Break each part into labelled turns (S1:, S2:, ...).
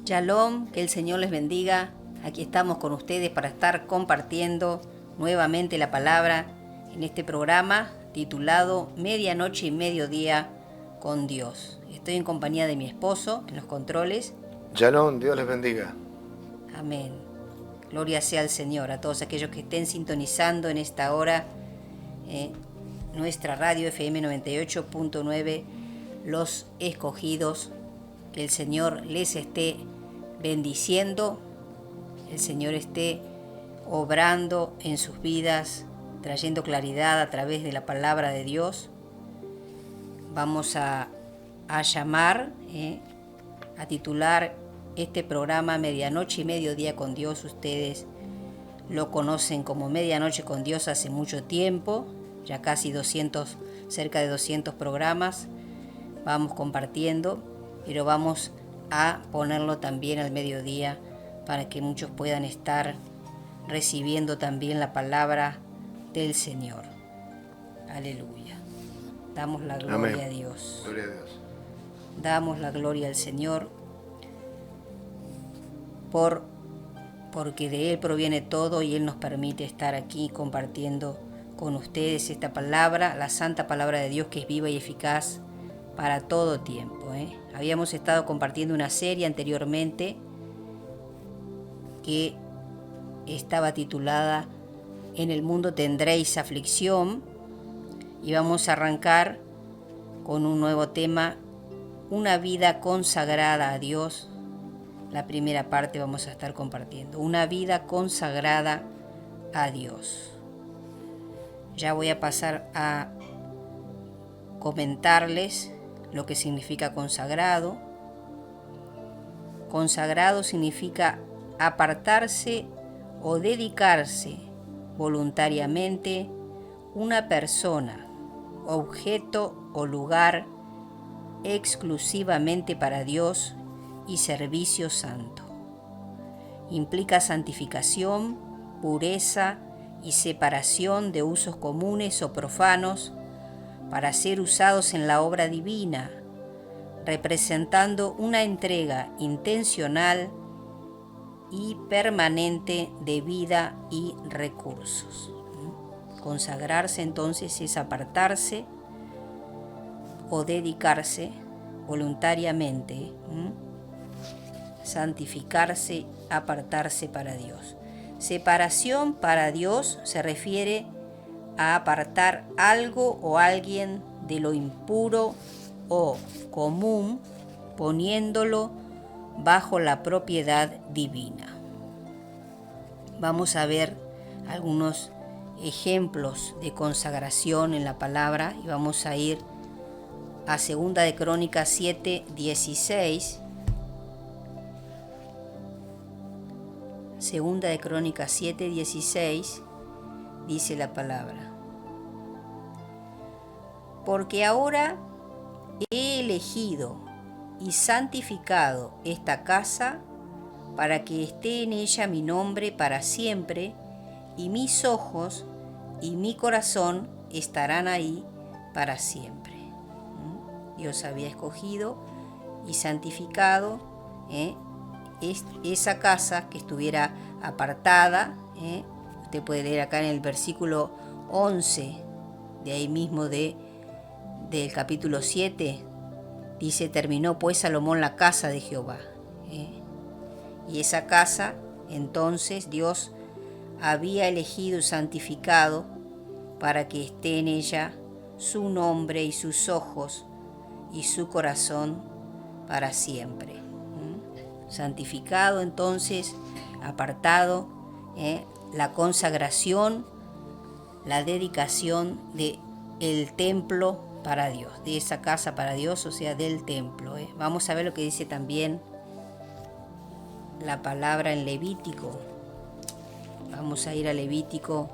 S1: Shalom, que el Señor les bendiga. Aquí estamos con ustedes para estar compartiendo nuevamente la palabra en este programa titulado Medianoche y Mediodía con Dios. Estoy en compañía de mi esposo en los controles.
S2: Shalom, Dios les bendiga.
S1: Amén. Gloria sea al Señor. A todos aquellos que estén sintonizando en esta hora nuestra radio FM 98.9, Los Escogidos. Que el Señor les esté bendiciendo, el Señor esté obrando en sus vidas, trayendo claridad a través de la palabra de Dios. Vamos a llamar, a titular este programa Medianoche y Mediodía con Dios. Ustedes lo conocen como Medianoche con Dios hace mucho tiempo, ya casi cerca de 200 programas vamos compartiendo, pero vamos a ponerlo también al mediodía para que muchos puedan estar recibiendo también la palabra del Señor. Aleluya. Damos la gloria
S2: Amén.
S1: a Dios.
S2: Gloria a Dios.
S1: Damos la gloria al Señor porque de Él proviene todo y Él nos permite estar aquí compartiendo con ustedes esta palabra, la santa palabra de Dios que es viva y eficaz para todo tiempo. Habíamos estado compartiendo una serie anteriormente que estaba titulada En el mundo tendréis aflicción, y vamos a arrancar con un nuevo tema, una vida consagrada a Dios. La primera parte vamos a estar compartiendo, una vida consagrada a Dios. Ya voy a pasar a comentarles lo que significa consagrado. Consagrado significa apartarse o dedicarse voluntariamente una persona, objeto o lugar exclusivamente para Dios y servicio santo. Implica santificación, pureza y separación de usos comunes o profanos para ser usados en la obra divina, representando una entrega intencional y permanente de vida y recursos. Consagrarse entonces es apartarse o dedicarse voluntariamente, santificarse, apartarse para Dios. Separación para Dios se refiere a apartar algo o alguien de lo impuro o común, poniéndolo bajo la propiedad divina. Vamos a ver algunos ejemplos de consagración en la palabra y vamos a ir a 2 de Crónicas 7:16. 2 de Crónicas 7:16 dice la palabra: Porque ahora he elegido y santificado esta casa para que esté en ella mi nombre para siempre, y mis ojos y mi corazón estarán ahí para siempre. Dios había escogido y santificado esa casa que estuviera apartada. Usted puede leer acá en el versículo 11, de ahí mismo del capítulo 7, dice: terminó pues Salomón la casa de Jehová. Y esa casa, entonces, Dios había elegido y santificado para que esté en ella su nombre y sus ojos y su corazón para siempre. Santificado, entonces, apartado, la consagración, la dedicación del templo para Dios, de esa casa para Dios, o sea, del templo. Vamos a ver lo que dice también la palabra en Levítico. Vamos a ir a Levítico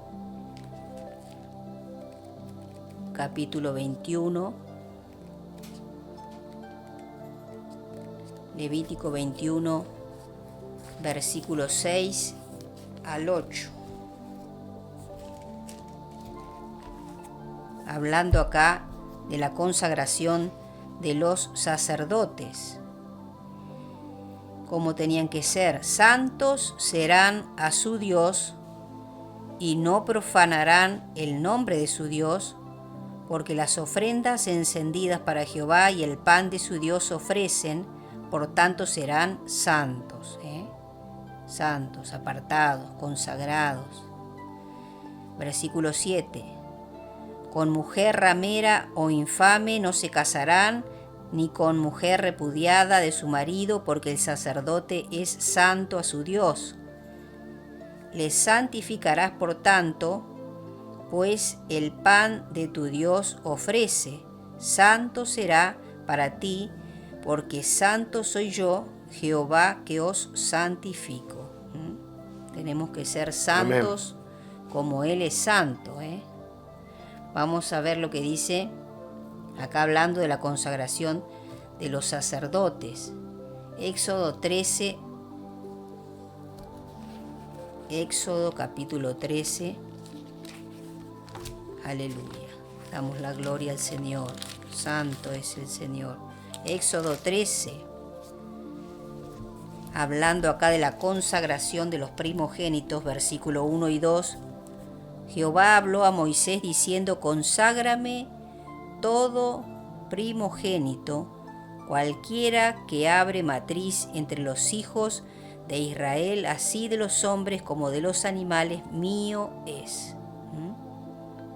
S1: capítulo 21. Levítico 21, versículos 6 al 8. Hablando acá de la consagración de los sacerdotes. cómo tenían que ser. Santos serán a su Dios y no profanarán el nombre de su Dios, porque las ofrendas encendidas para Jehová y el pan de su Dios ofrecen, por tanto serán santos. Santos, apartados, consagrados. Versículo 7. Con mujer ramera o infame no se casarán, ni con mujer repudiada de su marido, porque el sacerdote es santo a su Dios. Les santificarás por tanto, pues el pan de tu Dios ofrece. Santo será para ti, porque santo soy yo, Jehová, que os santifico. Tenemos que ser santos. Amén. Como Él es santo. Vamos a ver lo que dice acá hablando de la consagración de los sacerdotes. Éxodo 13. Éxodo capítulo 13. Aleluya. Damos la gloria al Señor. Santo es el Señor. Éxodo 13. Hablando acá de la consagración de los primogénitos, versículo 1 y 2. Jehová habló a Moisés diciendo: conságrame todo primogénito, cualquiera que abre matriz entre los hijos de Israel, así de los hombres como de los animales, mío es.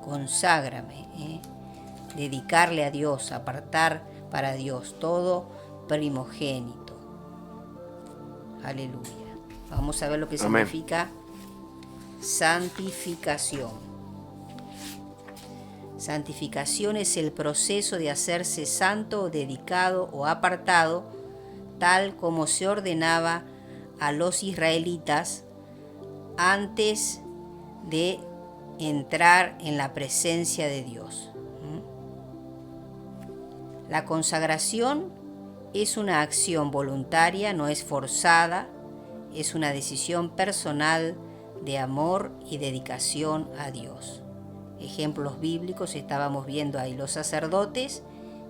S1: Conságrame, dedicarle a Dios, apartar para Dios todo primogénito. Aleluya. Vamos a ver lo que Amén. Significa santificación. Santificación es el proceso de hacerse santo, dedicado o apartado, tal como se ordenaba a los israelitas antes de entrar en la presencia de Dios. La consagración es una acción voluntaria, no es forzada, es una decisión personal de amor y dedicación a Dios. Ejemplos bíblicos estábamos viendo ahí: los sacerdotes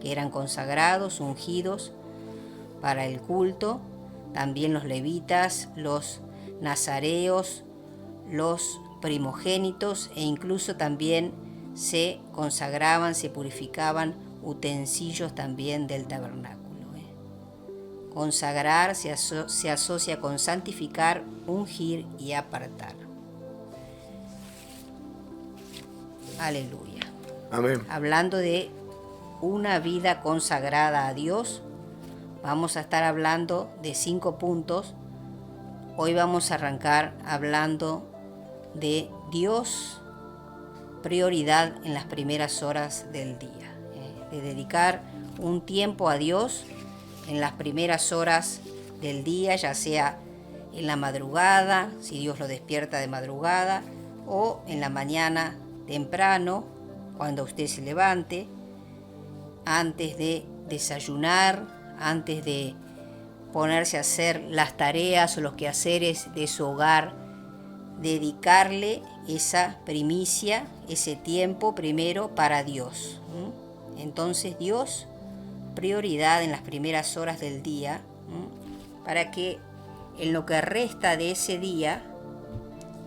S1: que eran consagrados, ungidos para el culto, también los levitas, los nazareos, los primogénitos, e incluso también se consagraban, se purificaban utensilios también del tabernáculo. Consagrar se asocia con santificar, ungir y apartar. Aleluya.
S2: Amén.
S1: Hablando de una vida consagrada a Dios, vamos a estar hablando de 5 puntos. Hoy vamos a arrancar hablando de Dios, prioridad en las primeras horas del día. De dedicar un tiempo a Dios en las primeras horas del día, ya sea en la madrugada, si Dios lo despierta de madrugada, o en la mañana temprano, cuando usted se levante, antes de desayunar, antes de ponerse a hacer las tareas o los quehaceres de su hogar, dedicarle esa primicia, ese tiempo primero para Dios. Entonces Dios, prioridad en las primeras horas del día, para que en lo que resta de ese día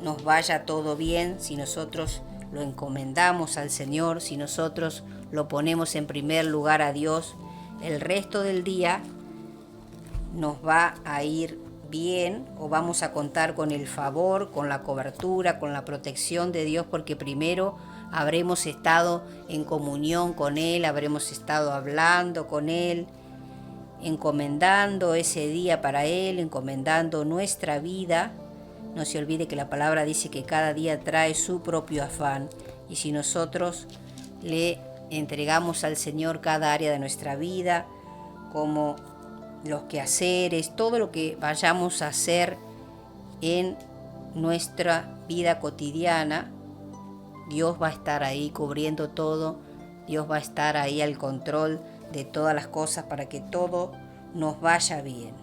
S1: nos vaya todo bien, si nosotros lo encomendamos al Señor, si nosotros lo ponemos en primer lugar a Dios, el resto del día nos va a ir bien, o vamos a contar con el favor, con la cobertura, con la protección de Dios, porque primero habremos estado en comunión con Él, habremos estado hablando con Él, encomendando ese día para Él, encomendando nuestra vida. No se olvide que la palabra dice que cada día trae su propio afán, y si nosotros le entregamos al Señor cada área de nuestra vida, como los quehaceres, todo lo que vayamos a hacer en nuestra vida cotidiana, Dios va a estar ahí cubriendo todo, Dios va a estar ahí al control de todas las cosas para que todo nos vaya bien.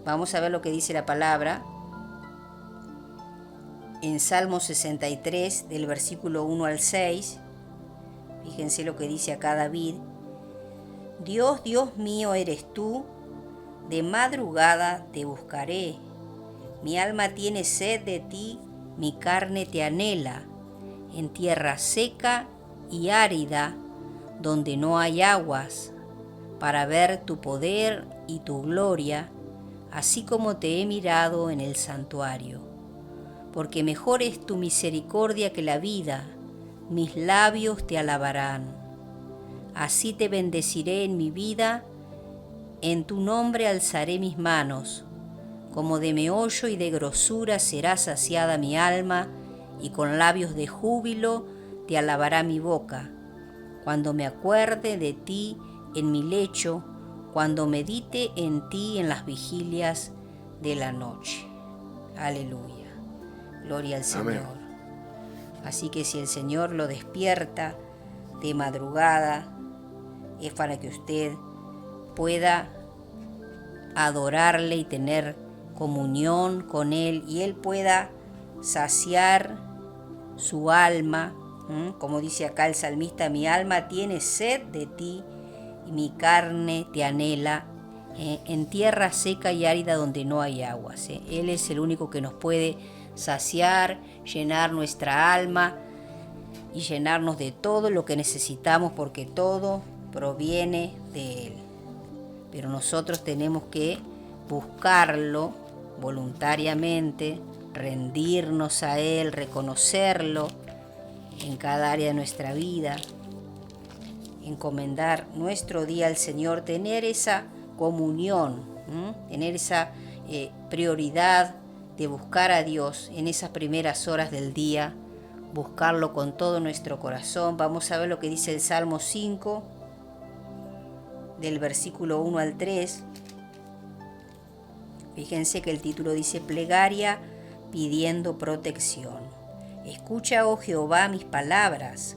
S1: Vamos a ver lo que dice la palabra en Salmo 63, del versículo 1 al 6. Fíjense lo que dice acá David: Dios, Dios mío eres tú, de madrugada te buscaré. Mi alma tiene sed de ti, mi carne te anhela, en tierra seca y árida, donde no hay aguas, para ver tu poder y tu gloria, así como te he mirado en el santuario. Porque mejor es tu misericordia que la vida, mis labios te alabarán. Así te bendeciré en mi vida, en tu nombre alzaré mis manos. Como de meollo y de grosura será saciada mi alma, y con labios de júbilo te alabará mi boca. Cuando me acuerde de ti en mi lecho, cuando medite en ti en las vigilias de la noche. Aleluya. Gloria al Señor.
S2: Amén.
S1: Así que si el Señor lo despierta de madrugada, es para que usted pueda adorarle y tener comunión con Él, y Él pueda saciar su alma. Como dice acá el salmista, mi alma tiene sed de ti y mi carne te anhela, en tierra seca y árida donde no hay aguas. Él es el único que nos puede saciar, llenar nuestra alma y llenarnos de todo lo que necesitamos, porque todo proviene de Él. Pero nosotros tenemos que buscarlo voluntariamente, rendirnos a Él, reconocerlo en cada área de nuestra vida, encomendar nuestro día al Señor, tener esa comunión, tener esa prioridad de buscar a Dios en esas primeras horas del día, buscarlo con todo nuestro corazón. Vamos a ver lo que dice el Salmo 5, del versículo 1 al 3. Fíjense que el título dice plegaria pidiendo protección. Escucha, oh Jehová, mis palabras,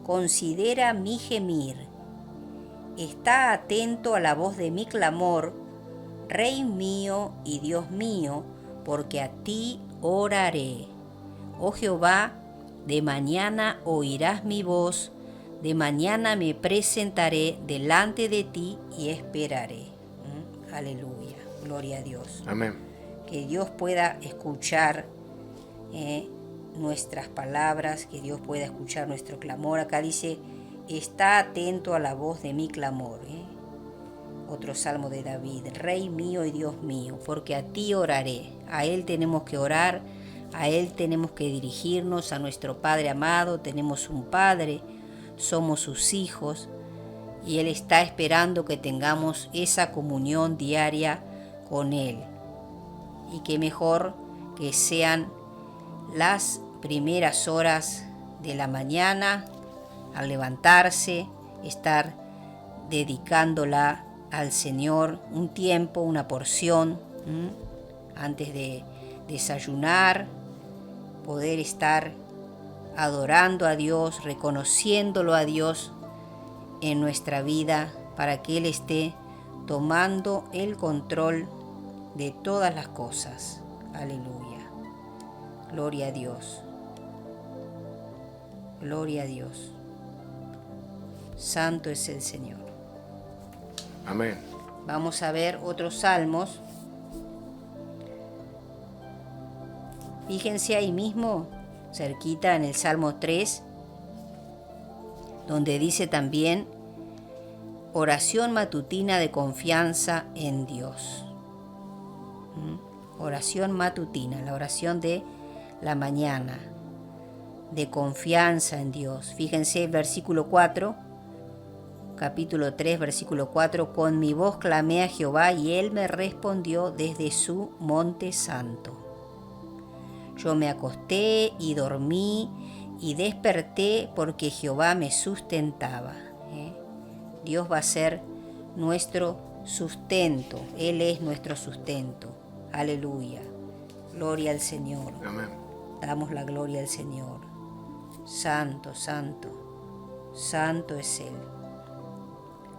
S1: considera mi gemir. Está atento a la voz de mi clamor, Rey mío y Dios mío, porque a ti oraré. Oh Jehová, de mañana oirás mi voz, de mañana me presentaré delante de ti y esperaré. Aleluya, gloria a Dios.
S2: Amén.
S1: Que Dios pueda escuchar nuestras palabras, que Dios pueda escuchar nuestro clamor. Acá dice, está atento a la voz de mi clamor. Otro salmo de David, Rey mío y Dios mío, porque a ti oraré. A Él tenemos que orar, a Él tenemos que dirigirnos, a nuestro Padre amado. Tenemos un Padre, somos sus hijos, y Él está esperando que tengamos esa comunión diaria con Él. Y qué mejor que sean las primeras horas de la mañana, al levantarse, estar dedicándola al Señor un tiempo, una porción, antes de desayunar, poder estar adorando a Dios, reconociéndolo a Dios en nuestra vida, para que Él esté tomando el control de todas las cosas. Aleluya. Gloria a Dios. Gloria a Dios. Santo es el Señor.
S2: Amén.
S1: Vamos a ver otros salmos. Fíjense ahí mismo, cerquita en el Salmo 3, donde dice también oración matutina de confianza en Dios. Oración matutina, la oración de la mañana, de confianza en Dios. Fíjense el versículo 4, capítulo 3, versículo 4, con mi voz clamé a Jehová y Él me respondió desde su monte santo. Yo me acosté y dormí y desperté porque Jehová me sustentaba. Dios va a ser nuestro sustento, Él es nuestro sustento. Aleluya. Gloria al Señor.
S2: Amén.
S1: Damos la gloria al Señor. Santo, santo, santo es Él.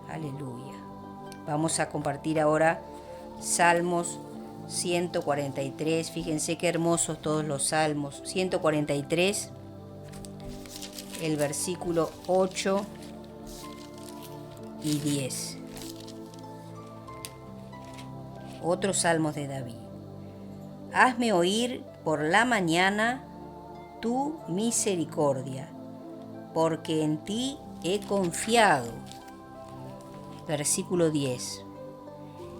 S1: Aleluya. Vamos a compartir ahora Salmos 143. Fíjense qué hermosos todos los salmos. 143, el versículo 8 y 10. Otros salmos de David. Hazme oír por la mañana tu misericordia, porque en ti he confiado. Versículo 10.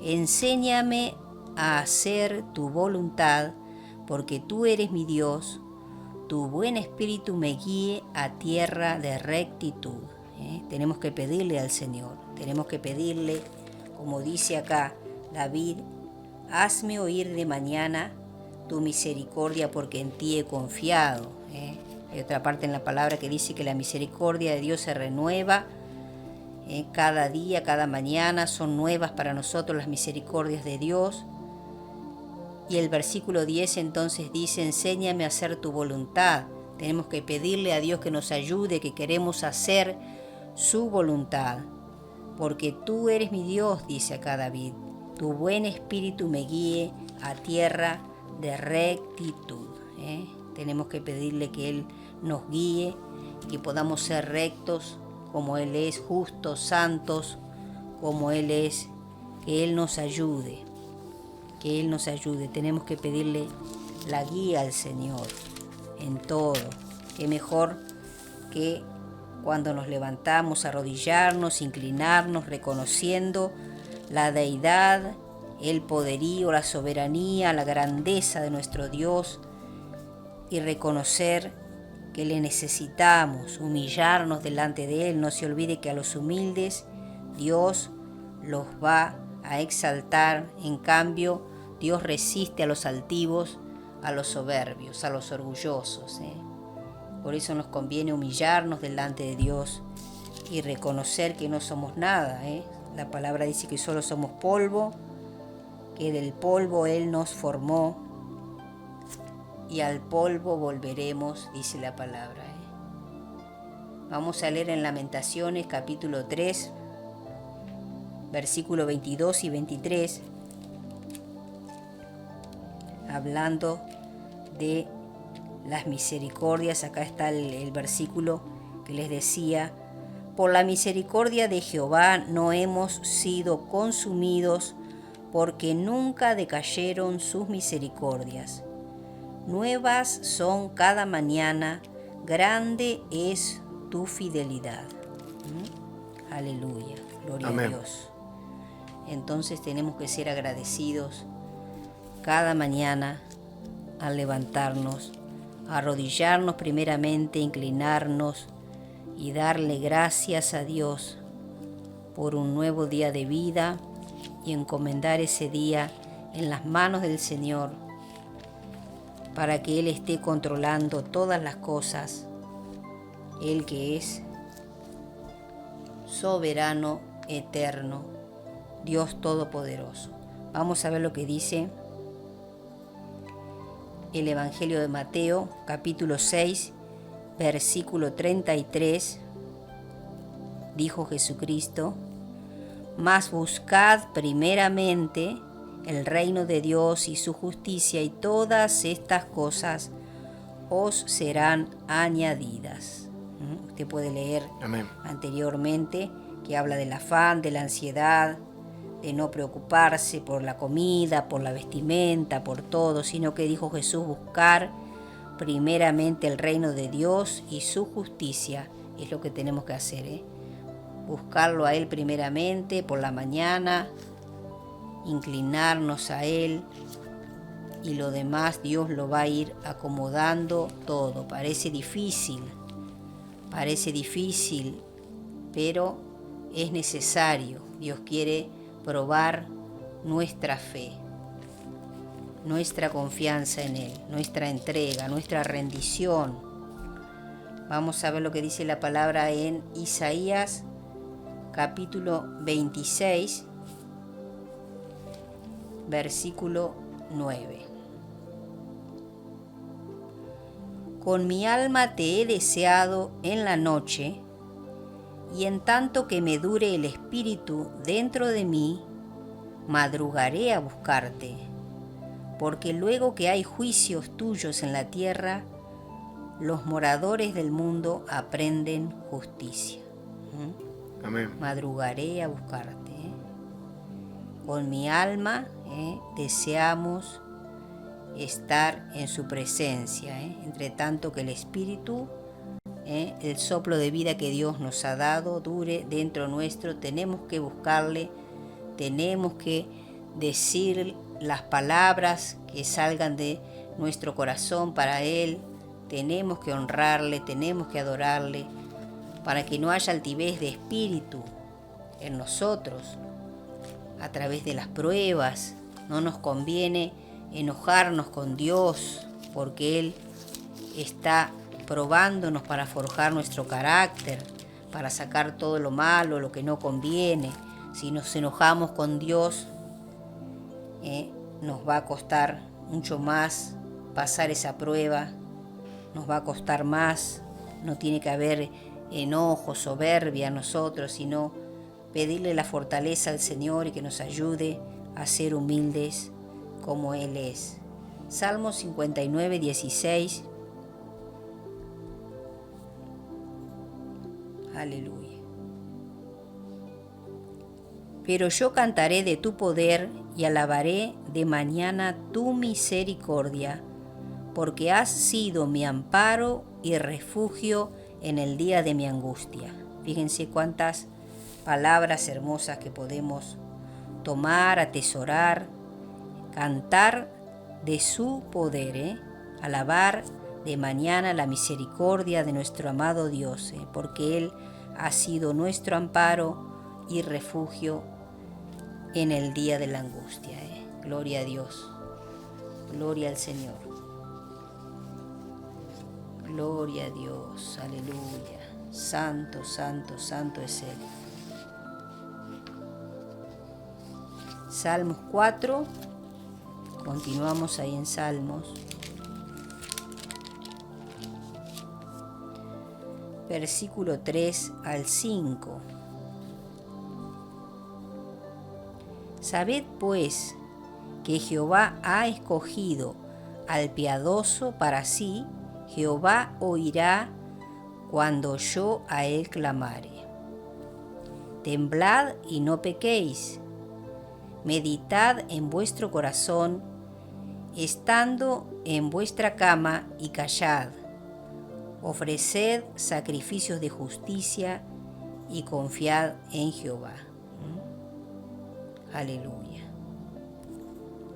S1: Enséñame a hacer tu voluntad, porque tú eres mi Dios. Tu buen espíritu me guíe a tierra de rectitud. Tenemos que pedirle al Señor, tenemos que pedirle, como dice acá David, hazme oír de mañana tu misericordia, porque en ti he confiado. Hay otra parte en la palabra que dice que la misericordia de Dios se renueva cada día, cada mañana. Son nuevas para nosotros las misericordias de Dios. Y el versículo 10 entonces dice, enséñame a hacer tu voluntad. Tenemos que pedirle a Dios que nos ayude, que queremos hacer su voluntad. Porque tú eres mi Dios, dice acá David. Tu buen espíritu me guíe a tierra de rectitud. Tenemos que pedirle que Él nos guíe, que podamos ser rectos como Él es, justos, santos como Él es, que Él nos ayude. Que Él nos ayude. Tenemos que pedirle la guía al Señor en todo. Qué mejor que cuando nos levantamos, arrodillarnos, inclinarnos, reconociendo la deidad, el poderío, la soberanía, la grandeza de nuestro Dios, y reconocer que le necesitamos, humillarnos delante de Él. No se olvide que a los humildes Dios los va a exaltar. En cambio, Dios resiste a los altivos, a los soberbios, a los orgullosos. Por eso nos conviene humillarnos delante de Dios y reconocer que no somos nada. La palabra dice que solo somos polvo, que del polvo Él nos formó y al polvo volveremos, dice la palabra. Vamos a leer en Lamentaciones capítulo 3, versículos 22 y 23, hablando de las misericordias. Acá está el versículo que les decía: por la misericordia de Jehová no hemos sido consumidos, porque nunca decayeron sus misericordias. Nuevas son cada mañana, grande es tu fidelidad. Aleluya, gloria
S2: Amén.
S1: a Dios. Entonces tenemos que ser agradecidos cada mañana al levantarnos, arrodillarnos primeramente, inclinarnos y darle gracias a Dios por un nuevo día de vida y encomendar ese día en las manos del Señor para que Él esté controlando todas las cosas, Él que es soberano, eterno, Dios todopoderoso. Vamos a ver lo que dice el Evangelio de Mateo, capítulo 6, versículo 33. Dijo Jesucristo: mas buscad primeramente el reino de Dios y su justicia, y todas estas cosas os serán añadidas. Usted puede leer
S2: Amén.
S1: anteriormente que habla del afán, de la ansiedad, de no preocuparse por la comida, por la vestimenta, por todo, sino que dijo Jesús: buscar primeramente el reino de Dios y su justicia. Es lo que tenemos que hacer, buscarlo a Él primeramente por la mañana, inclinarnos a Él, y lo demás Dios lo va a ir acomodando todo. Parece difícil, pero es necesario. Dios quiere probar nuestra fe, nuestra confianza en Él, nuestra entrega, nuestra rendición. Vamos a ver lo que dice la palabra en Isaías capítulo 26, versículo 9. Con mi alma te he deseado en la noche, y en tanto que me dure el espíritu dentro de mí, madrugaré a buscarte, porque luego que hay juicios tuyos en la tierra, los moradores del mundo aprenden justicia.
S2: Amén.
S1: Madrugaré a buscarte. con mi alma deseamos estar en su presencia. Entre tanto que el Espíritu, el soplo de vida que Dios nos ha dado, dure dentro nuestro, tenemos que buscarle, tenemos que decir las palabras que salgan de nuestro corazón para Él, tenemos que honrarle, tenemos que adorarle, para que no haya altivez de espíritu en nosotros a través de las pruebas. No nos conviene enojarnos con Dios, porque Él está probándonos para forjar nuestro carácter, para sacar todo lo malo, lo que no conviene. Si nos enojamos con Dios, nos va a costar mucho más pasar esa prueba, nos va a costar más. No tiene que haber enojo, soberbia en nosotros, sino pedirle la fortaleza al Señor y que nos ayude a ser humildes como Él es. Salmo 59, 16. Aleluya. Pero yo cantaré de tu poder y alabaré de mañana tu misericordia, porque has sido mi amparo y refugio en el día de mi angustia. Fíjense cuántas palabras hermosas que podemos tomar, atesorar, cantar de su poder, alabar de mañana la misericordia de nuestro amado Dios, porque Él ha sido nuestro amparo y refugio en el día de la angustia. Gloria a Dios, gloria al Señor, gloria a Dios, aleluya, santo, santo, santo es Él. Salmos 4, continuamos ahí en Salmos. Versículo 3 al 5. Sabed pues que Jehová ha escogido al piadoso para sí, Jehová oirá cuando yo a él clamare. Temblad y no pequéis, meditad en vuestro corazón, estando en vuestra cama y callad. Ofreced sacrificios de justicia y confiad en Jehová. Aleluya.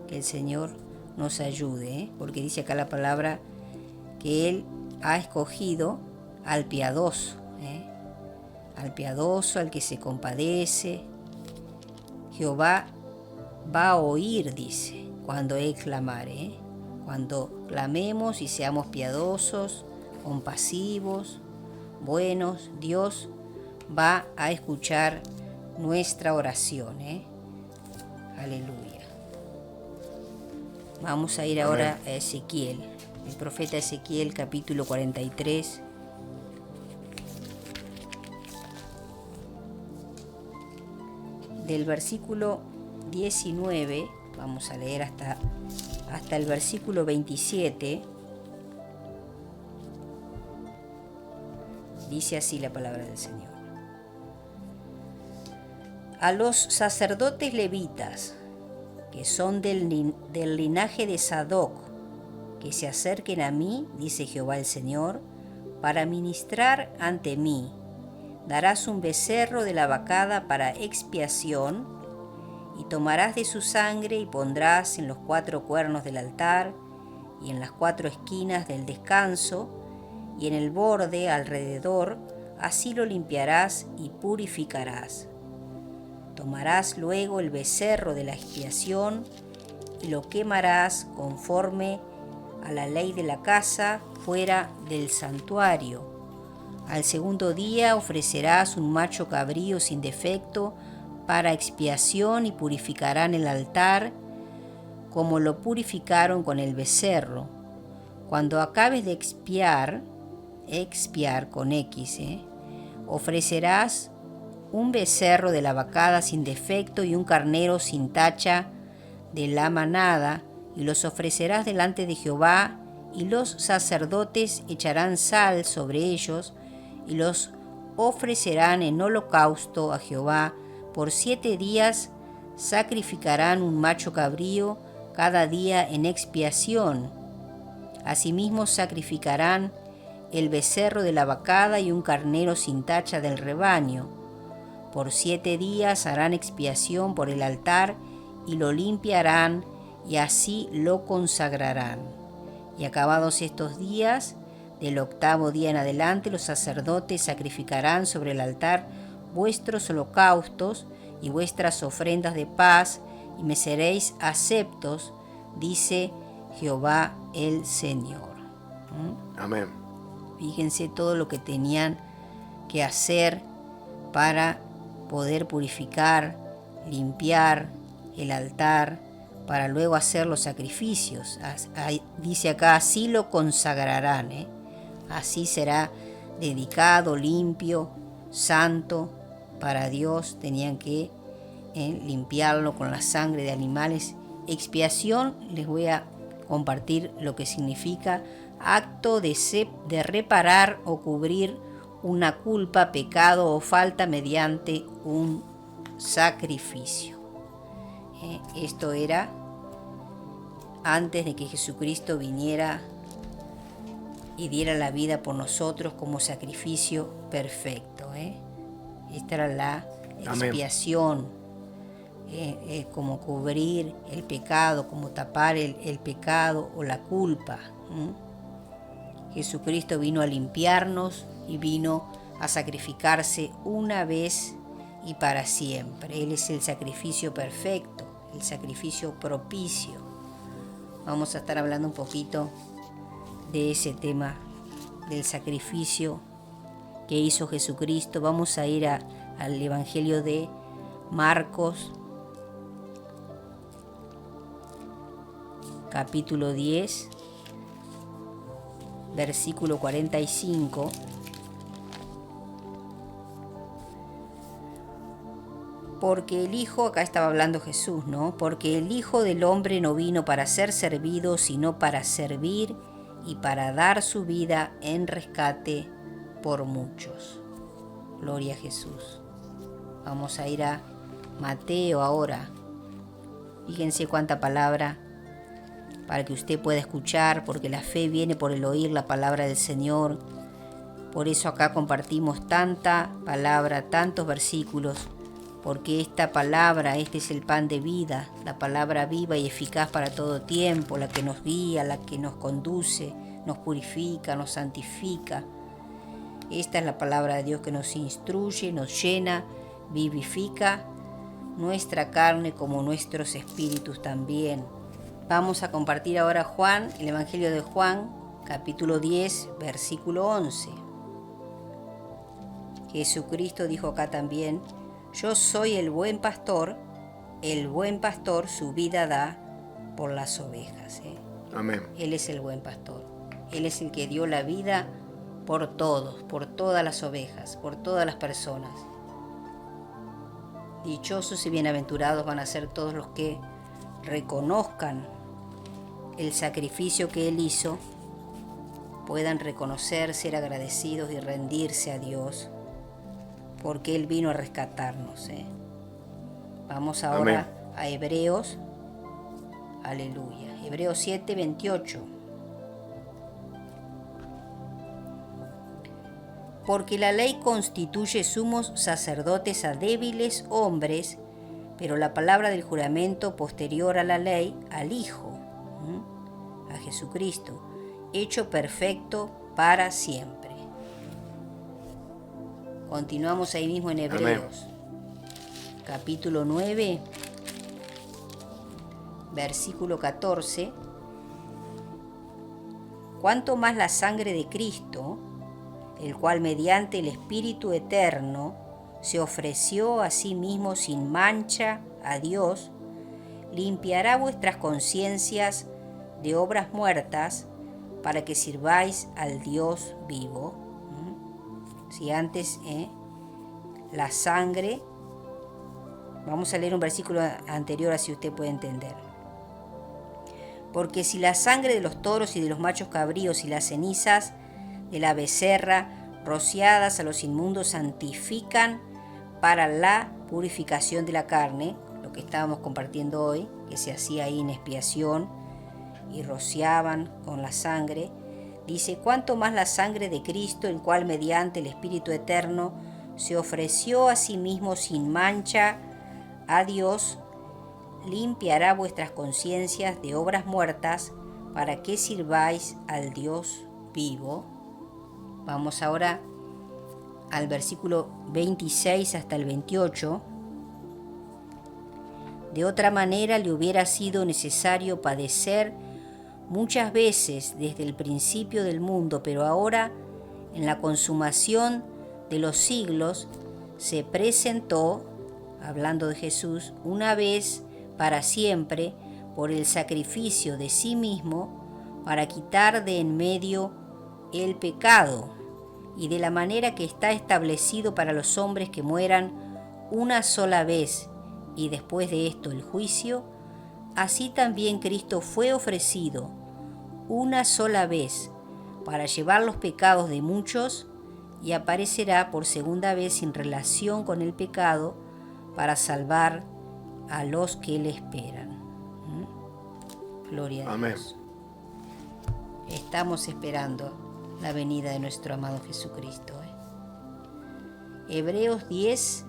S1: Que el Señor nos ayude, porque dice acá la palabra que Él ha escogido al piadoso, al que se compadece. Jehová va a oír, dice, cuando Él clamare. Cuando clamemos y seamos piadosos, compasivos, buenos, Dios va a escuchar nuestra oración. Aleluya. Vamos a ir ahora a Ezequiel, el profeta Ezequiel, capítulo 43. Del versículo 19, vamos a leer hasta el versículo 27. Dice así la palabra del Señor. A los sacerdotes levitas, que son del linaje de Sadoc, que se acerquen a mí, dice Jehová el Señor, para ministrar ante mí. Darás un becerro de la vacada para expiación, y tomarás de su sangre y pondrás en los 4 cuernos del altar, y en las 4 esquinas del descanso, y en el borde alrededor, así lo limpiarás y purificarás. Tomarás luego el becerro de la expiación y lo quemarás conforme a la ley de la casa fuera del santuario. Al segundo día ofrecerás un macho cabrío sin defecto para expiación y purificarán el altar como lo purificaron con el becerro. Cuando acabes de expiar con X, ofrecerás un becerro de la vacada sin defecto y un carnero sin tacha de la manada, y los ofrecerás delante de Jehová, y los sacerdotes echarán sal sobre ellos, y los ofrecerán en holocausto a Jehová por 7 días sacrificarán un macho cabrío cada día en expiación. Asimismo sacrificarán el becerro de la vacada y un carnero sin tacha del rebaño. Por 7 días harán expiación por el altar y lo limpiarán, y así lo consagrarán. Y acabados estos días, del 8º día en adelante, los sacerdotes sacrificarán sobre el altar vuestros holocaustos y vuestras ofrendas de paz, y me seréis aceptos, dice Jehová el Señor.
S2: Amén.
S1: Fíjense todo lo que tenían que hacer para poder purificar, limpiar el altar, para luego hacer los sacrificios. Dice acá, así lo consagrarán, así será dedicado, limpio, santo para Dios. Tenían que limpiarlo con la sangre de animales. Expiación, les voy a compartir lo que significa: acto de reparar o cubrir una culpa, pecado o falta mediante un sacrificio. Esto era antes de que Jesucristo viniera y diera la vida por nosotros como sacrificio perfecto. Esta era la expiación, como cubrir el pecado, como tapar el pecado o la culpa. Jesucristo vino a limpiarnos y vino a sacrificarse una vez y para siempre. Él es el sacrificio perfecto, el sacrificio propicio. Vamos a estar hablando un poquito de ese tema, del sacrificio que hizo Jesucristo. Vamos a ir al Evangelio de Marcos, capítulo 10, versículo 45. Porque el Hijo, acá estaba hablando Jesús, ¿no? Porque el Hijo del Hombre no vino para ser servido, sino para servir y para dar su vida en rescate por muchos. Gloria a Jesús. Vamos a ir a Mateo ahora. Fíjense cuánta palabra para que usted pueda escuchar, porque la fe viene por el oír la palabra del Señor. Por eso acá compartimos tanta palabra, tantos versículos, porque esta palabra, este es el pan de vida, la palabra viva y eficaz para todo tiempo, la que nos guía, la que nos conduce, nos purifica, nos santifica. Esta es la palabra de Dios que nos instruye, nos llena, vivifica nuestra carne como nuestros espíritus también. Vamos a compartir ahora Juan, el Evangelio de Juan, capítulo 10, versículo 11. Jesucristo dijo acá también: yo soy el buen pastor su vida da por las ovejas.
S2: Amén.
S1: Él es el buen pastor. Él es el que dio la vida por todos, por todas las ovejas, por todas las personas. Dichosos y bienaventurados van a ser todos los que reconozcan el sacrificio que Él hizo, puedan reconocer, ser agradecidos y rendirse a Dios, porque Él vino a rescatarnos. Vamos ahora a Hebreos. Aleluya. Hebreos 7, 28. Porque la ley constituye sumos sacerdotes a débiles hombres, pero la palabra del juramento posterior a la ley, al Hijo, a Jesucristo, hecho perfecto para siempre. Continuamos ahí mismo en Hebreos, capítulo 9, versículo 14. Cuanto más la sangre de Cristo, el cual mediante el Espíritu Eterno se ofreció a sí mismo sin mancha a Dios, limpiará vuestras conciencias de obras muertas para que sirváis al Dios vivo. Si antes la sangre, vamos a leer un versículo anterior así usted puede entender. Porque si la sangre de los toros y de los machos cabríos y las cenizas de la becerra rociadas a los inmundos santifican para la purificación de la carne, lo que estábamos compartiendo hoy, que se hacía ahí en expiación y rociaban con la sangre. Dice, cuánto más la sangre de Cristo, el cual mediante el Espíritu Eterno se ofreció a sí mismo sin mancha a Dios, limpiará vuestras conciencias de obras muertas para que sirváis al Dios vivo. Vamos ahora al versículo 26 hasta el 28. De otra manera le hubiera sido necesario padecer muchas veces desde el principio del mundo, pero ahora, en la consumación de los siglos, se presentó, hablando de Jesús, una vez para siempre por el sacrificio de sí mismo para quitar de en medio el pecado, y de la manera que está establecido para los hombres que mueran una sola vez y después de esto el juicio, así también Cristo fue ofrecido una sola vez para llevar los pecados de muchos y aparecerá por segunda vez sin relación con el pecado para salvar a los que le esperan. Gloria a
S2: Amén.
S1: Dios. Estamos esperando la venida de nuestro amado Jesucristo. Hebreos 10,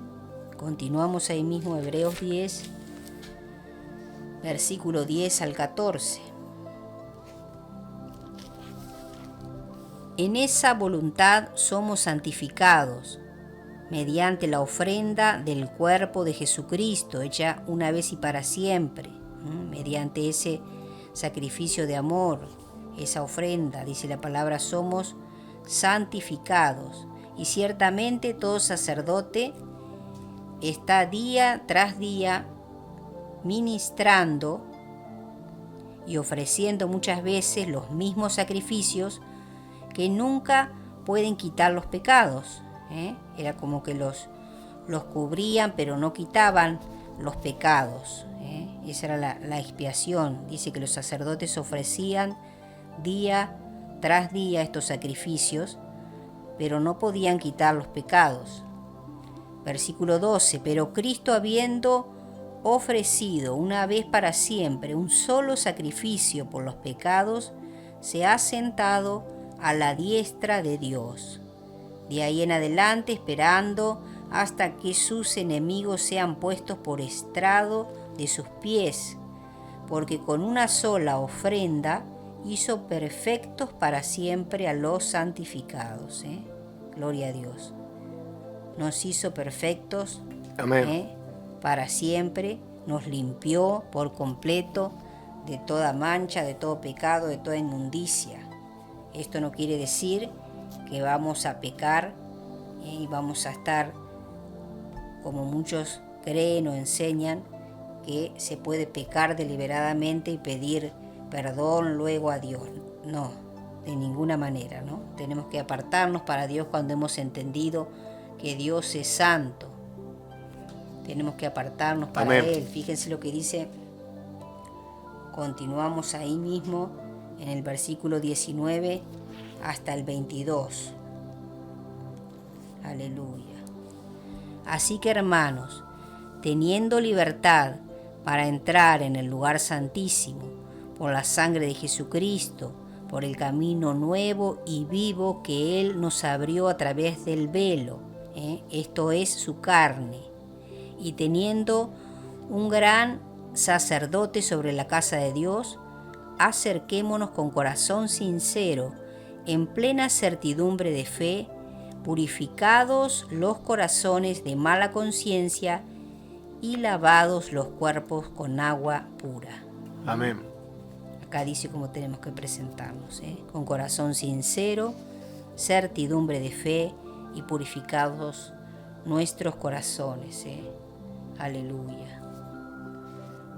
S1: continuamos ahí mismo, Hebreos 10, versículo 10 al 14. En esa voluntad somos santificados, mediante la ofrenda del cuerpo de Jesucristo, hecha una vez y para siempre, mediante ese sacrificio de amor, esa ofrenda, dice la palabra, somos santificados. Y ciertamente todo sacerdote está día tras día ministrando y ofreciendo muchas veces los mismos sacrificios que nunca pueden quitar los pecados. Era como que los cubrían, pero no quitaban los pecados. Esa era la expiación. Dice que los sacerdotes ofrecían día tras día estos sacrificios, pero no podían quitar los pecados. Versículo 12, pero Cristo, habiendo ofrecido una vez para siempre un solo sacrificio por los pecados, se ha sentado a la diestra de Dios. De ahí en adelante, esperando hasta que sus enemigos sean puestos por estrado de sus pies, porque con una sola ofrenda hizo perfectos para siempre a los santificados. Gloria a Dios. Nos hizo perfectos.
S2: Amén.
S1: Para siempre, nos limpió por completo de toda mancha, de todo pecado, de toda inmundicia. Esto no quiere decir que vamos a pecar y vamos a estar, como muchos creen o enseñan, que se puede pecar deliberadamente y pedir perdón luego a Dios. No, de ninguna manera, ¿no? Tenemos que apartarnos para Dios cuando hemos entendido que Dios es santo. Tenemos que apartarnos para
S2: Amén.
S1: Él. Fíjense lo que dice. Continuamos ahí mismo en el versículo 19 hasta el 22. Aleluya. Así que, hermanos, teniendo libertad para entrar en el lugar santísimo por la sangre de Jesucristo, por el camino nuevo y vivo que Él nos abrió a través del velo, esto es su carne, y teniendo un gran sacerdote sobre la casa de Dios, acerquémonos con corazón sincero, en plena certidumbre de fe, purificados los corazones de mala conciencia y lavados los cuerpos con agua pura.
S2: Amén.
S1: Acá dice cómo tenemos que presentarnos, con corazón sincero, certidumbre de fe y purificados nuestros corazones. Aleluya.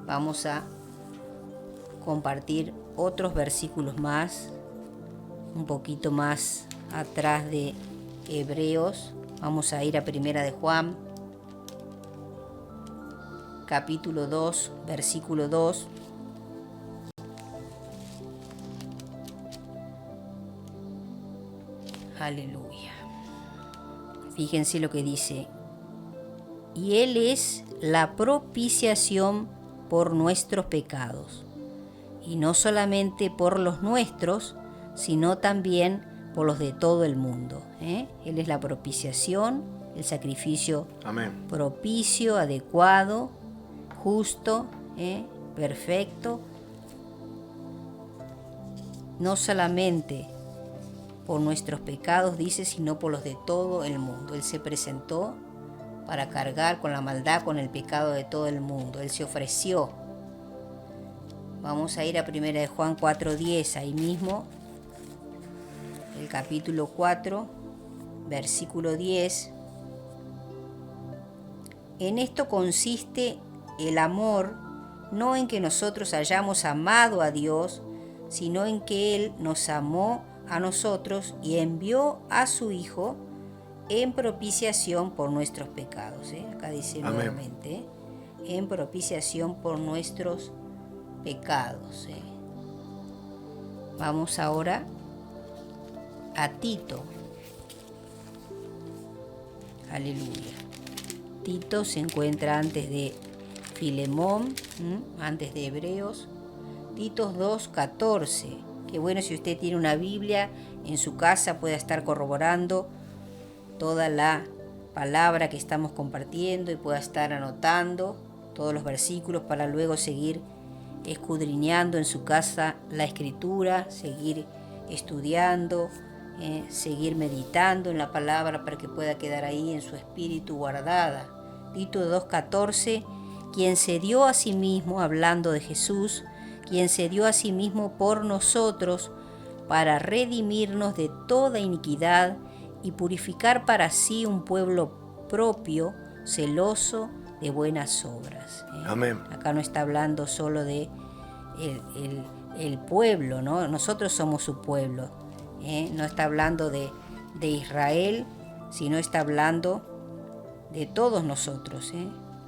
S1: Vamos a compartir otros versículos más, un poquito más atrás de Hebreos. Vamos a ir a Primera de Juan, capítulo 2, versículo 2. Aleluya. Fíjense lo que dice. y Él es la propiciación por nuestros pecados, y no solamente por los nuestros, sino también por los de todo el mundo. Él es la propiciación, el sacrificio
S2: Amén.
S1: propicio, adecuado, justo, perfecto, no solamente por nuestros pecados, dice, sino por los de todo el mundo. Él se presentó para cargar con la maldad, con el pecado de todo el mundo. Él se ofreció. Vamos a ir a 1 de Juan 4:10, ahí mismo, el capítulo 4, versículo 10. En esto consiste el amor, no en que nosotros hayamos amado a Dios, sino en que Él nos amó a nosotros y envió a su Hijo en propiciación por nuestros pecados. Acá dice
S2: Amén.
S1: nuevamente, en propiciación por nuestros pecados. Vamos ahora a Tito. Aleluya. Tito se encuentra antes de Filemón, antes de Hebreos. Tito 2:14. Qué bueno si usted tiene una Biblia en su casa, pueda estar corroborando toda la palabra que estamos compartiendo y pueda estar anotando todos los versículos para luego seguir escudriñando en su casa la Escritura, seguir estudiando, seguir meditando en la palabra para que pueda quedar ahí en su espíritu guardada. Tito 2:14, quien se dio a sí mismo, hablando de Jesús, quien se dio a sí mismo por nosotros para redimirnos de toda iniquidad y purificar para sí un pueblo propio, celoso de buenas obras.
S2: Amén.
S1: Acá no está hablando solo de el pueblo, ¿no? Nosotros somos su pueblo. No está hablando de Israel, sino está hablando de todos nosotros,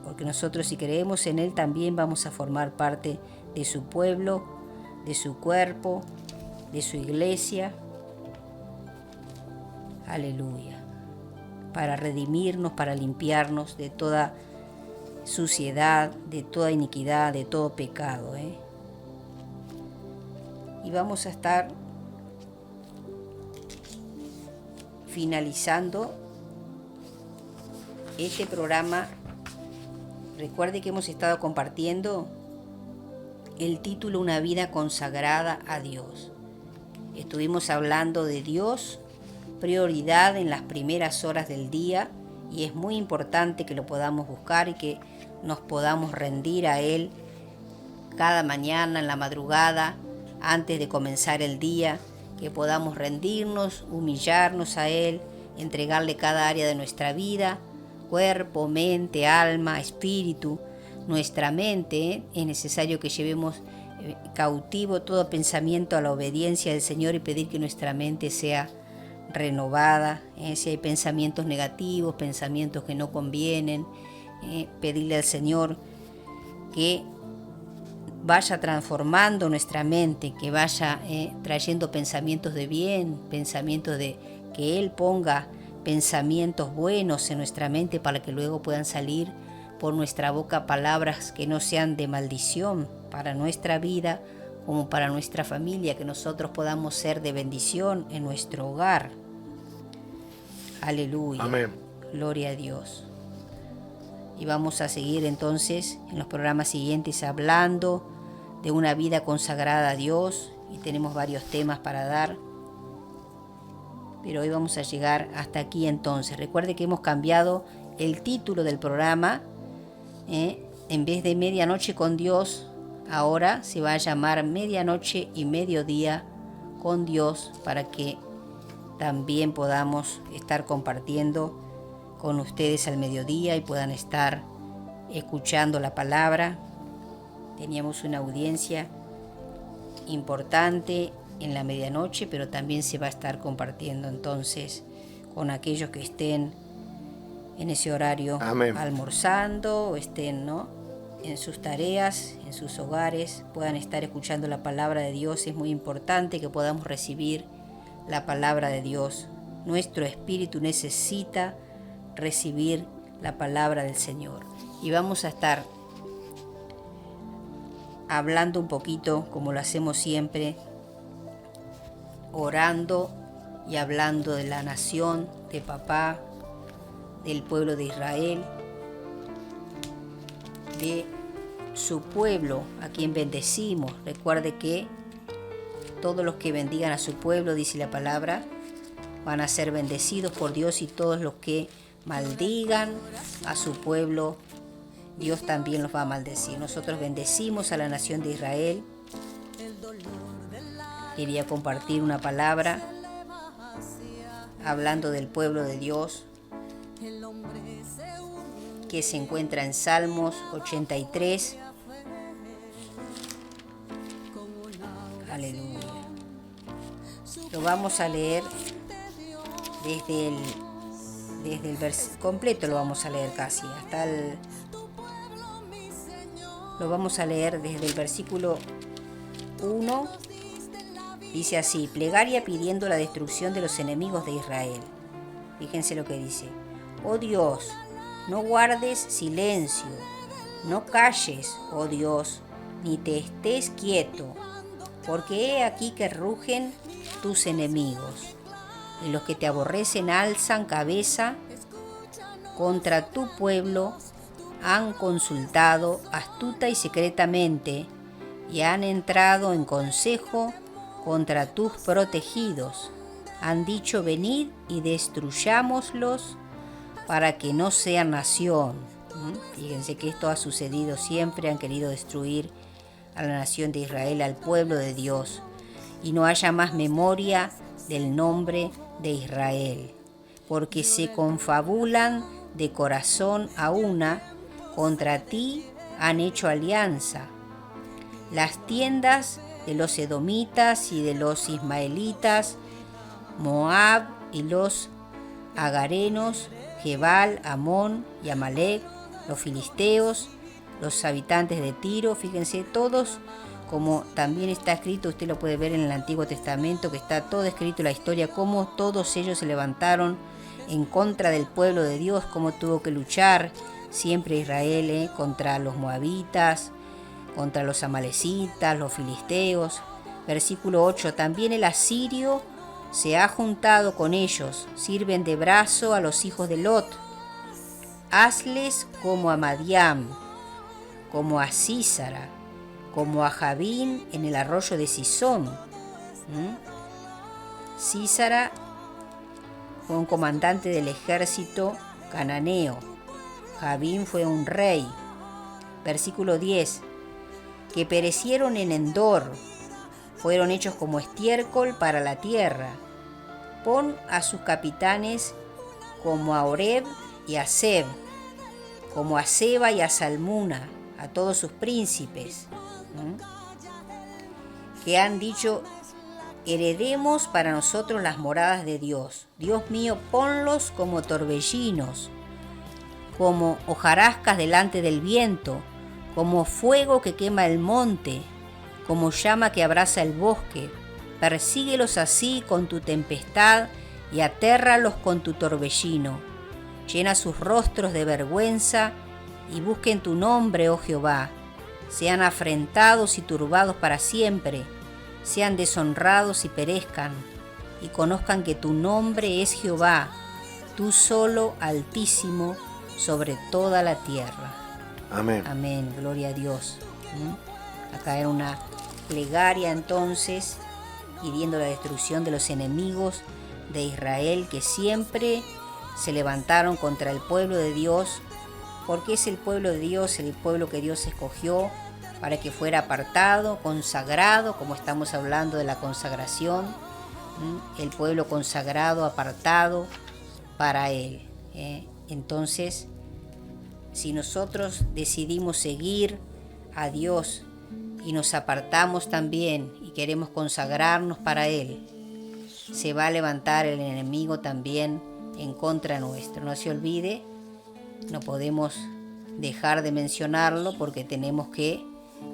S1: porque nosotros, si creemos en Él, también vamos a formar parte de su pueblo, de su cuerpo, de su iglesia. Aleluya. Para redimirnos, para limpiarnos de toda suciedad, de toda iniquidad, de todo pecado. Y vamos a estar finalizando este programa. Recuerde que hemos estado compartiendo el título Una vida consagrada a Dios. Estuvimos hablando de Dios, prioridad en las primeras horas del día, y es muy importante que lo podamos buscar y que nos podamos rendir a Él cada mañana en la madrugada, antes de comenzar el día, que podamos rendirnos, humillarnos a Él, entregarle cada área de nuestra vida, cuerpo, mente, alma, espíritu. Nuestra mente, es necesario que llevemos cautivo todo pensamiento a la obediencia del Señor y pedir que nuestra mente sea renovada. Si hay pensamientos negativos, pensamientos que no convienen, pedirle al Señor que vaya transformando nuestra mente, que vaya trayendo pensamientos de bien, pensamientos de que Él ponga pensamientos buenos en nuestra mente para que luego puedan salir por nuestra boca palabras que no sean de maldición para nuestra vida como para nuestra familia, que nosotros podamos ser de bendición en nuestro hogar. Aleluya.
S2: Amén.
S1: Gloria a Dios. Y vamos a seguir entonces en los programas siguientes hablando de una vida consagrada a Dios, y tenemos varios temas para dar, pero hoy vamos a llegar hasta aquí entonces. Recuerde que hemos cambiado el título del programa, en vez de Medianoche con Dios, ahora se va a llamar Medianoche y Mediodía con Dios, para que también podamos estar compartiendo con ustedes al mediodía y puedan estar escuchando la palabra. Teníamos una audiencia importante en la medianoche, pero también se va a estar compartiendo entonces con aquellos que estén en ese horario. Amén. Almorzando o estén, en sus tareas, en sus hogares, puedan estar escuchando la palabra de Dios. Es muy importante que podamos recibir la palabra de Dios. Nuestro espíritu necesita recibir la palabra del Señor. Y vamos a estar hablando un poquito, como lo hacemos siempre, orando y hablando de la nación, de papá, del pueblo de Israel, de su pueblo, a quien bendecimos. Recuerde que todos los que bendigan a su pueblo, dice la palabra, van a ser bendecidos por Dios, y todos los que maldigan a su pueblo, Dios también los va a maldecir. Nosotros bendecimos a la nación de Israel. Quería compartir una palabra hablando del pueblo de Dios, que se encuentra en Salmos 83. Aleluya. Lo vamos a leer desde el versículo completo, lo vamos a leer casi, lo vamos a leer desde el versículo 1. Dice así: plegaria pidiendo la destrucción de los enemigos de Israel. Fíjense lo que dice: oh Dios, no guardes silencio, no calles, oh Dios, ni te estés quieto, porque he aquí que rugen tus enemigos, y los que te aborrecen alzan cabeza contra tu pueblo. Han consultado astuta y secretamente, y han entrado en consejo contra tus protegidos. Han dicho: venid y destruyámoslos, para que no sean nación. Fíjense que esto ha sucedido siempre. Han querido destruir a la nación de Israel, al pueblo de Dios, y no haya más memoria del nombre de Israel, porque se confabulan de corazón a una, contra ti han hecho alianza. Las tiendas de los edomitas y de los ismaelitas, Moab y los agarenos, Gebal, Amón y Amalek, los filisteos, los habitantes de Tiro. Fíjense, todos, como también está escrito, usted lo puede ver en el Antiguo Testamento, que está todo escrito la historia, cómo todos ellos se levantaron en contra del pueblo de Dios, cómo tuvo que luchar siempre Israel contra los moabitas, contra los amalecitas, los filisteos. Versículo 8: también el asirio se ha juntado con ellos, sirven de brazo a los hijos de Lot. Hazles como a Madián, como a Sísara, como a Jabín en el arroyo de Sisón. Sísara fue un comandante del ejército cananeo. Jabín fue un rey. Versículo 10: que perecieron en Endor, fueron hechos como estiércol para la tierra. Pon a sus capitanes como a Oreb y a Seb, como a Seba y a Salmuna, a todos sus príncipes, que han dicho: heredemos para nosotros las moradas de Dios. Dios mío, ponlos como torbellinos, como hojarascas delante del viento, como fuego que quema el monte, como llama que abrasa el bosque. Persíguelos así con tu tempestad y atérralos con tu torbellino. Llena sus rostros de vergüenza y busquen tu nombre, oh Jehová. Sean afrentados y turbados para siempre, sean deshonrados y perezcan, y conozcan que tu nombre es Jehová, tú solo, Altísimo, sobre toda la tierra.
S2: Amén.
S1: Amén, gloria a Dios. Acá era una plegaria entonces, pidiendo la destrucción de los enemigos de Israel, que siempre se levantaron contra el pueblo de Dios, porque es el pueblo de Dios, el pueblo que Dios escogió para que fuera apartado, consagrado, como estamos hablando de la consagración, el pueblo consagrado, apartado para Él. Entonces, si nosotros decidimos seguir a Dios y nos apartamos también y queremos consagrarnos para Él, se va a levantar el enemigo también en contra nuestro. No se olvide, no podemos dejar de mencionarlo, porque tenemos que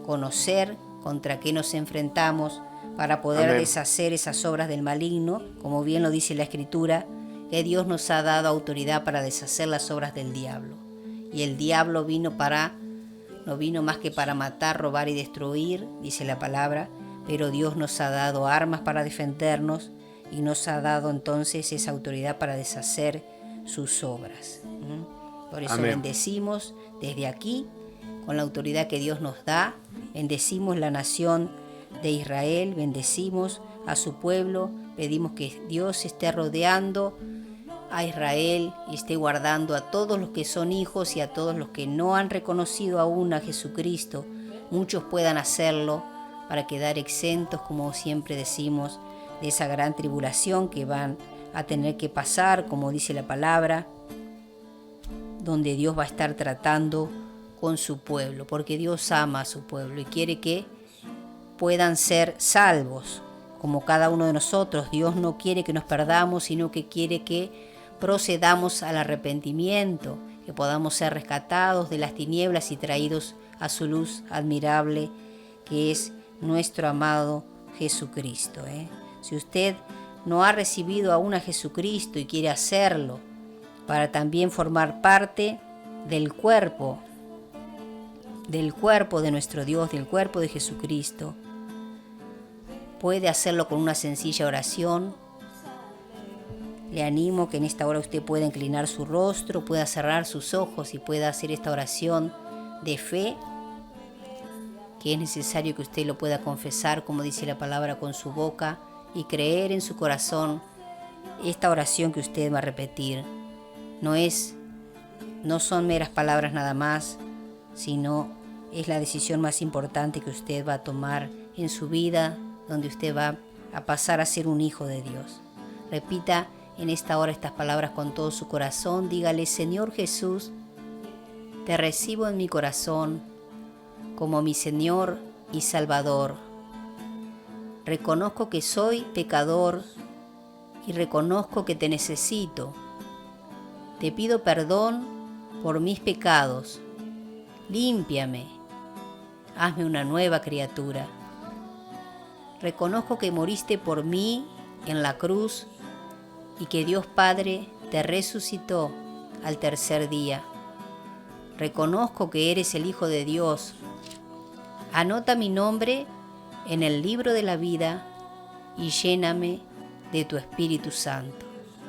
S1: conocer contra qué nos enfrentamos para poder deshacer esas obras del maligno, como bien lo dice la Escritura, que Dios nos ha dado autoridad para deshacer las obras del diablo. Y el diablo no vino más que para matar, robar y destruir, dice la palabra, pero Dios nos ha dado armas para defendernos y nos ha dado entonces esa autoridad para deshacer sus obras. Por eso
S2: Amén.
S1: bendecimos desde aquí, con la autoridad que Dios nos da, bendecimos la nación de Israel, bendecimos a su pueblo, pedimos que Dios esté rodeando a Israel y esté guardando a todos los que son hijos y a todos los que no han reconocido aún a Jesucristo. Muchos puedan hacerlo para quedar exentos, como siempre decimos, de esa gran tribulación que van a tener que pasar, como dice la palabra, donde Dios va a estar tratando con su pueblo, porque Dios ama a su pueblo y quiere que puedan ser salvos, como cada uno de nosotros. Dios no quiere que nos perdamos, sino que quiere que procedamos al arrepentimiento, que podamos ser rescatados de las tinieblas y traídos a su luz admirable, que es nuestro amado Jesucristo. Si usted no ha recibido aún a Jesucristo y quiere hacerlo, para también formar parte del cuerpo de nuestro Dios, del cuerpo de Jesucristo, puede hacerlo con una sencilla oración. Le animo que en esta hora usted pueda inclinar su rostro, pueda cerrar sus ojos y pueda hacer esta oración de fe, que es necesario que usted lo pueda confesar, como dice la palabra, con su boca y creer en su corazón. Esta oración que usted va a repetir no son meras palabras nada más, sino es la decisión más importante que usted va a tomar en su vida, donde usted va a pasar a ser un hijo de Dios. Repita en esta hora estas palabras con todo su corazón. Dígale: Señor Jesús, te recibo en mi corazón como mi Señor y Salvador. Reconozco que soy pecador y reconozco que te necesito. Te pido perdón por mis pecados. Límpiame. Hazme una nueva criatura. Reconozco que moriste por mí en la cruz y que Dios Padre te resucitó al tercer día. Reconozco que eres el Hijo de Dios. Anota mi nombre en el libro de la vida y lléname de tu Espíritu Santo.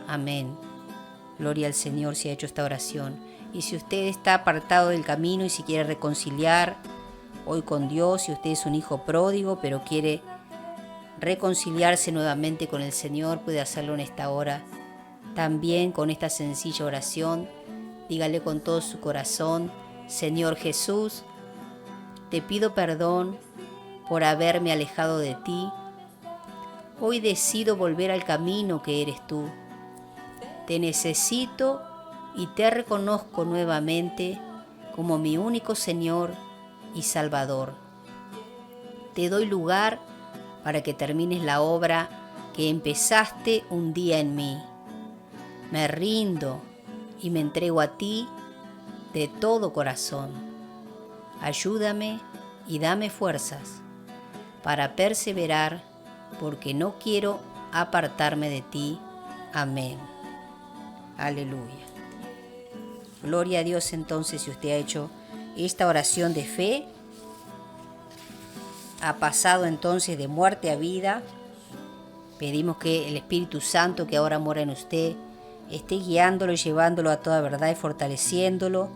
S1: Amén. Gloria al Señor si ha hecho esta oración. Y si usted está apartado del camino y si quiere reconciliar hoy con Dios, si usted es un hijo pródigo pero quiere reconciliarse nuevamente con el Señor, puede hacerlo en esta hora. También con esta sencilla oración, dígale con todo su corazón: Señor Jesús, te pido perdón por haberme alejado de ti. Hoy decido volver al camino que eres tú. Te necesito y te reconozco nuevamente como mi único Señor y Salvador. Te doy lugar para que termines la obra que empezaste un día en mí. Me rindo y me entrego a ti de todo corazón. Ayúdame y dame fuerzas para perseverar, porque no quiero apartarme de ti. Amén. Aleluya. Gloria a Dios. Entonces, si usted ha hecho esta oración de fe, ha pasado entonces de muerte a vida. Pedimos que el Espíritu Santo que ahora mora en usted esté guiándolo y llevándolo a toda verdad y fortaleciéndolo.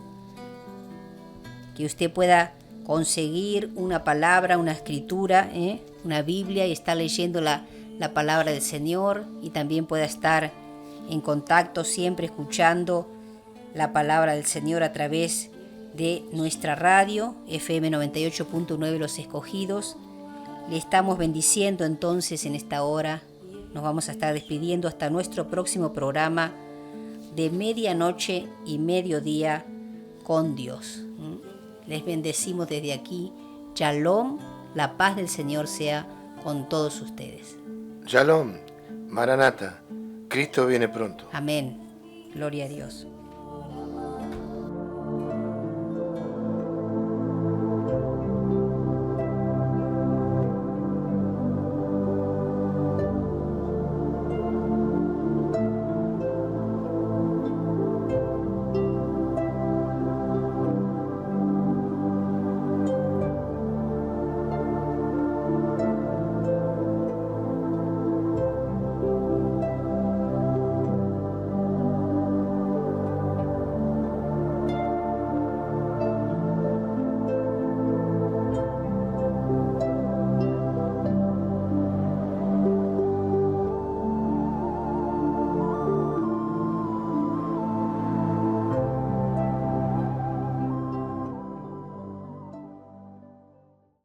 S1: Que usted pueda conseguir una palabra, una escritura, una Biblia, y estar leyendo la palabra del Señor, y también pueda estar en contacto siempre escuchando la palabra del Señor a través de nuestra radio FM 98.9 Los Escogidos. Le estamos bendiciendo entonces en esta hora. Nos vamos a estar despidiendo hasta nuestro próximo programa de medianoche y mediodía con Dios. Les bendecimos desde aquí. Shalom, la paz del Señor sea con todos ustedes.
S2: Shalom, Maranata, Cristo viene pronto.
S1: Amén. Gloria a Dios.